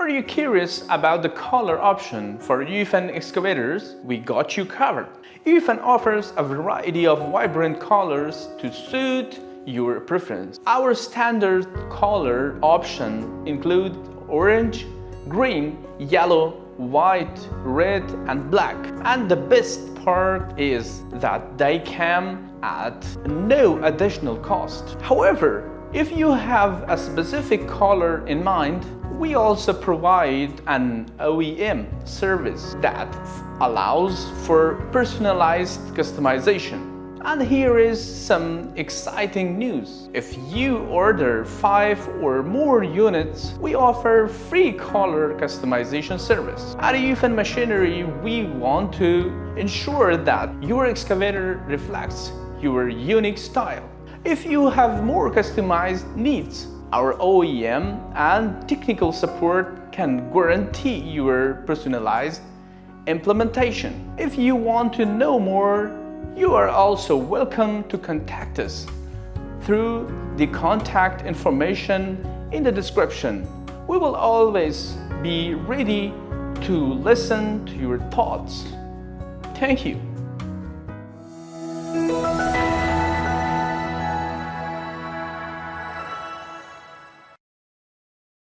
Are you curious about the color option for YUFAN excavators? We got you covered. YUFAN offers a variety of vibrant colors to suit your preference. Our standard color option include orange, green, yellow, white, red, and black. And the best part is that they come at no additional cost. However, if you have a specific color in mind, we also provide an OEM service that allows for personalized customization. And here is some exciting news. If you order 5 or more units, we offer free color customization service. At YUFAN Machinery, we want to ensure that your excavator reflects your unique style. If you have more customized needs, our OEM and technical support can guarantee your personalized implementation. If you want to know more, you are also welcome to contact us through the contact information in the description. We will always be ready to listen to your thoughts. Thank you.